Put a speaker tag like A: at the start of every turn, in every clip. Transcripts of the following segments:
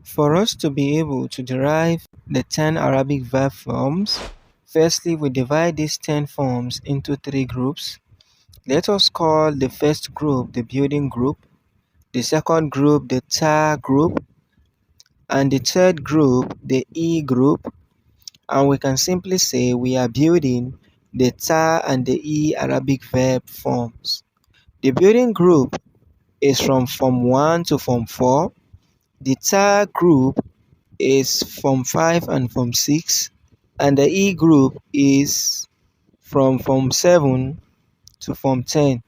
A: For us to be able to derive the 10 Arabic verb forms, firstly we divide these 10 forms into 3 groups. Let us call the first group the building group, the second group the ta group, and the third group the e group, and we can simply say we are building the ta and the e Arabic verb forms. The building group is from Form 1 to Form 4, the ta group is Form 5 and Form 6, and the E group is from Form 7 to Form 10.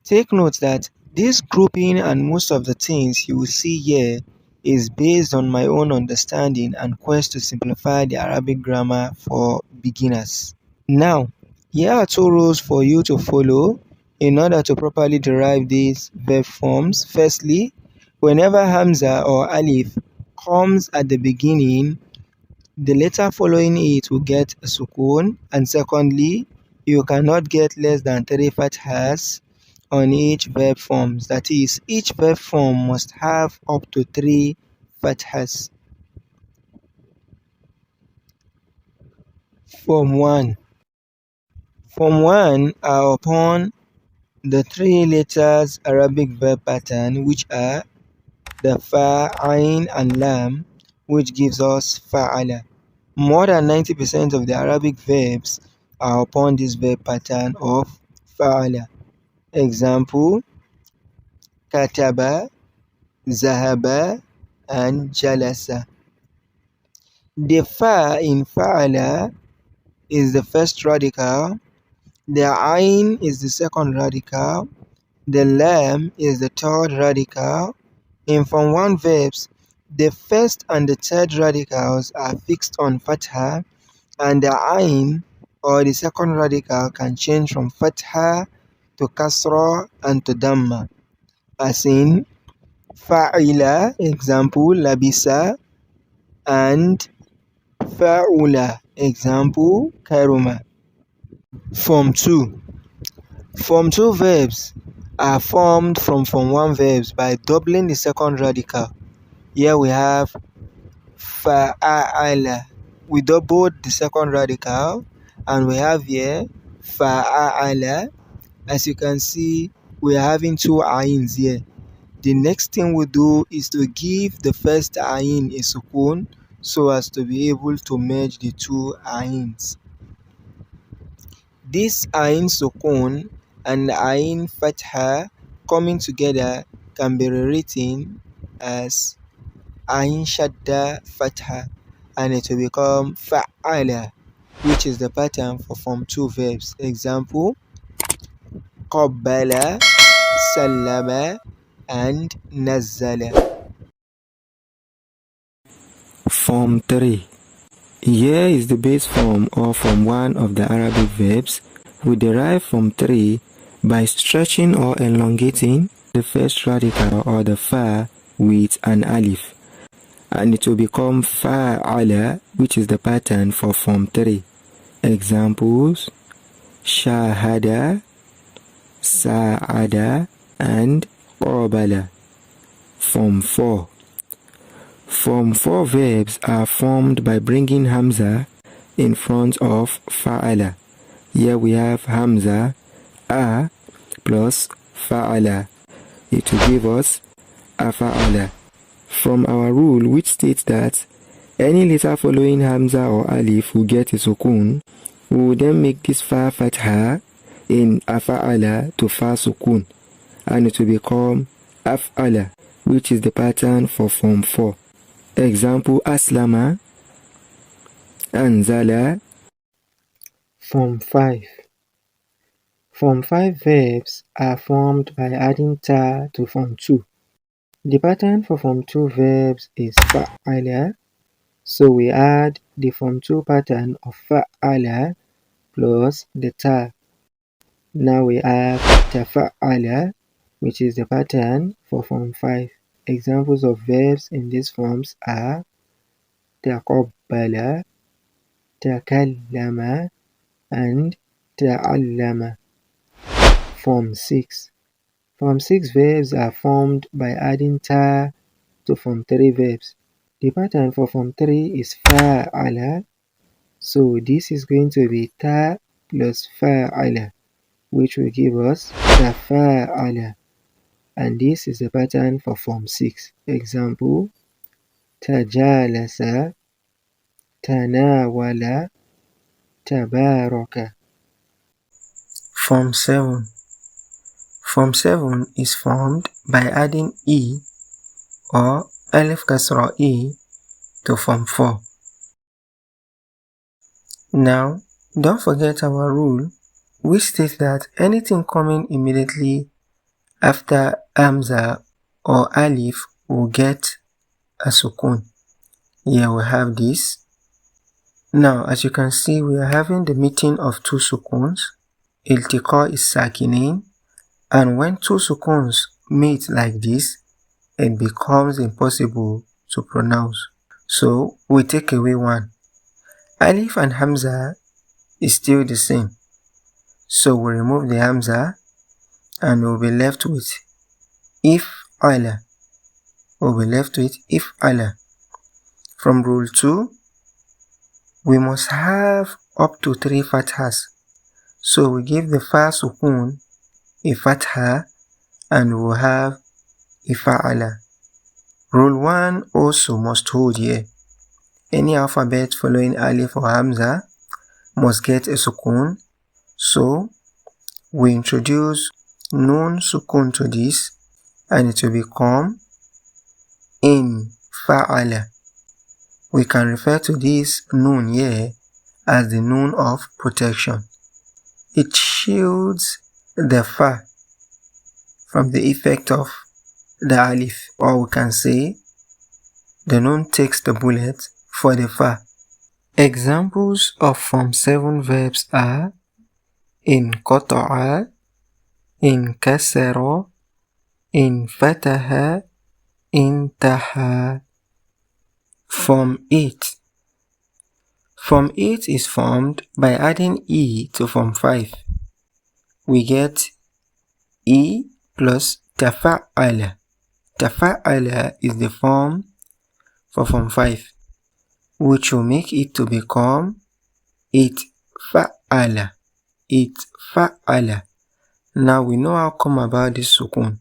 A: Take note that this grouping and most of the things you will see here is based on my own understanding and quest to simplify the Arabic grammar for beginners. Now, here are 2 rules for you to follow in order to properly derive these verb forms. Firstly, whenever Hamza or Alif comes at the beginning, the letter following it will get a sukun, and secondly, you cannot get less than 3 fathas on each verb forms. That is, each verb form must have up to 3 fathas. Form 1. Form 1 are upon the 3 letters Arabic verb pattern, which are the fa, ain, and lam, which gives us fa'ala. More than 90% of the Arabic verbs are upon this verb pattern of fa'ala. Example, kataba, zahaba, and jalasa. The fa in fa'ala is the first radical, the ain is the second radical, the lam is the third radical. In Form 1 verbs, the first and the third radicals are fixed on fatha, and the ain or the second radical can change from fatha to kasra and to damma, as in fa'ila, example labisa, and fa'ula, example karuma. Form 2. Form 2 verbs are formed from Form 1 verbs by doubling the second radical. Here we have fa'ala. We doubled the second radical, and we have here fa'ala. As you can see, we are having 2 ains here. The next thing we do is to give the first ain a sukun so as to be able to merge the 2 ains. This ain sukun and ain fatha coming together can be rewritten as ain shadda fatha, and it will become fa'ala, which is the pattern for Form 2 verbs. Example, qabbala, sallama, and nazzala. Form 3. Here is the base form or Form 1 of the Arabic verbs. We derive Form 3 by stretching or elongating the first radical or the fa with an alif, and it will become fa'ala, which is the pattern for Form 3. Examples, shahada, sa'ada, and qabala. Form 4. Form 4 verbs are formed by bringing hamza in front of fa'ala. Here we have hamza a plus fa'ala. It will give us afa'ala. From our rule, which states that any letter following hamza or alif will get a sukun, we will then make this fa fatha in afa'ala to fa sukun, and it will become af'ala, which is the pattern for Form 4. Example, aslama, anzala. Form 5. Form 5 verbs are formed by adding ta to Form 2. The pattern for Form 2 verbs is fa'ala, so we add the Form 2 pattern of fa'ala plus the ta. Now we have tafa'ala, which is the pattern for Form 5. Examples of verbs in these forms are taqabbala, takallama, and ta'allama. Form 6. Form 6 verbs are formed by adding ta to Form 3 verbs. The pattern for form 3 is fa'ala. So this is going to be ta plus fa'ala, which will give us tafa'ala. And this is the pattern for form 6. Example, tajalasa, tanawala, tabaraka. Form 7. Form 7 is formed by adding e or alif kasra e to form 4. Now, don't forget our rule, which states that anything coming immediately after hamza or alif will get a sukun. Here we have this. Now, as you can see, we are having the meeting of two sukuns. Iltiqa is sakinain, and when two sukuns meet like this, it becomes impossible to pronounce. So we take away one. Alif and hamza is still the same. So we remove the hamza and we'll be left with if ala. We'll be left with if ala. From rule 2, we must have up to 3 fathas. So we give the first sukun a fatha and we'll have a fa'ala. Rule 1 also must hold here. Any alphabet following alif or hamza must get a sukun. So we introduce nun sukun to this and it will become in fa'ala. We can refer to this nun here as the nun of protection. It shields the fa from the effect of the alif, or we can say the nun takes the bullet for the fa. Examples of form 7 verbs are in qata'a, in kasara, in fataha, in taha. Form 8. Form 8 is formed by adding e to form 5. We get e plus tafa'ala. Tafa'ala is the form for form 5, which will make it to become itfa'ala. Itfa'ala. Now we know how come about this sukun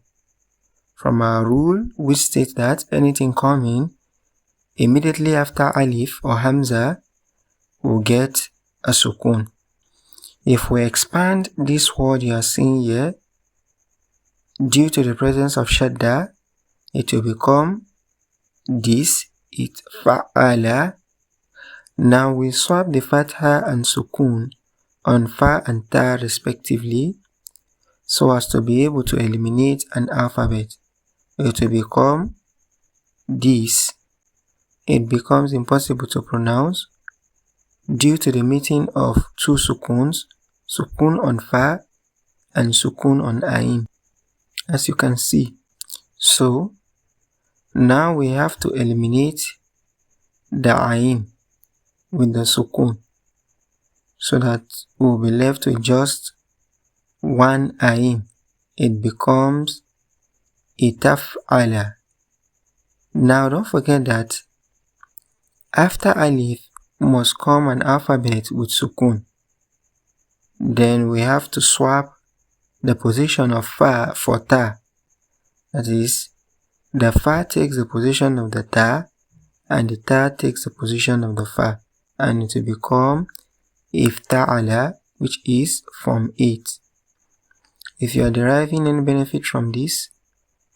A: from our rule, which states that anything coming immediately after alif or hamza will get a sukun. If we expand this word you are seeing here, due to the presence of shadda, it will become this, itfa'ala. Now we swap the fatha and sukun on fa and ta respectively, so as to be able to eliminate an alphabet. It will become this. It becomes impossible to pronounce due to the meeting of two sukuns, sukun on fa and sukun on ain, as you can see. So now we have to eliminate the ain with the sukun, so that we'll be left with just one ain. It becomes itaf'ala. Now don't forget that after alif must come an alphabet with sukun. Then we have to swap the position of fa for ta. That is, the fa takes the position of the ta and the ta takes the position of the fa, and it will become ifta'ala, which is form 8. If you are deriving any benefit from this,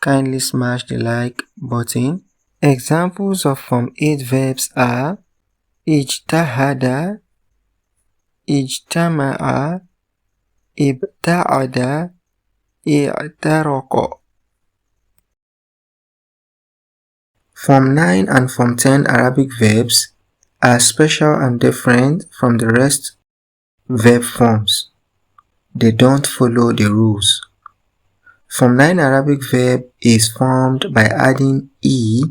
A: kindly smash the like button. Examples of form 8 verbs are ijtahada, ijtama'a, ibta'ada, i'taraqa. Form 9 and Form 10 Arabic verbs are special and different from the rest verb forms. They don't follow the rules. Form 9 Arabic verb is formed by adding e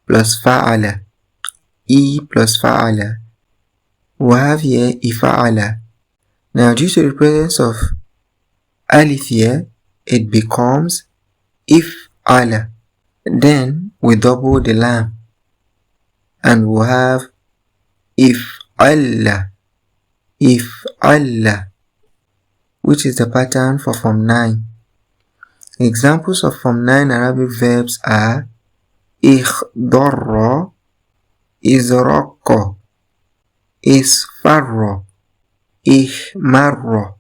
A: plus fa'ala. E plus fa'ala. We have here ifa'ala. Now due to the presence of alif here, it becomes if'ala. Then we double the lam. And we have if'alla, if'alla, which is the pattern for Form 9. Examples of Form 9 Arabic verbs are ikhdarra, izraqqa, isfarra, ihmarra.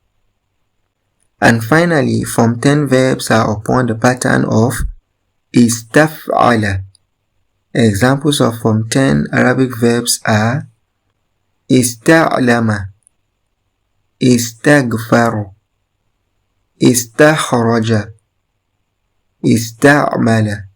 A: And finally, Form 10 verbs are upon the pattern of istaf'ala. Examples of Form 10 Arabic verbs are ista'lama, istaghfara, istakhraja, ista'mala.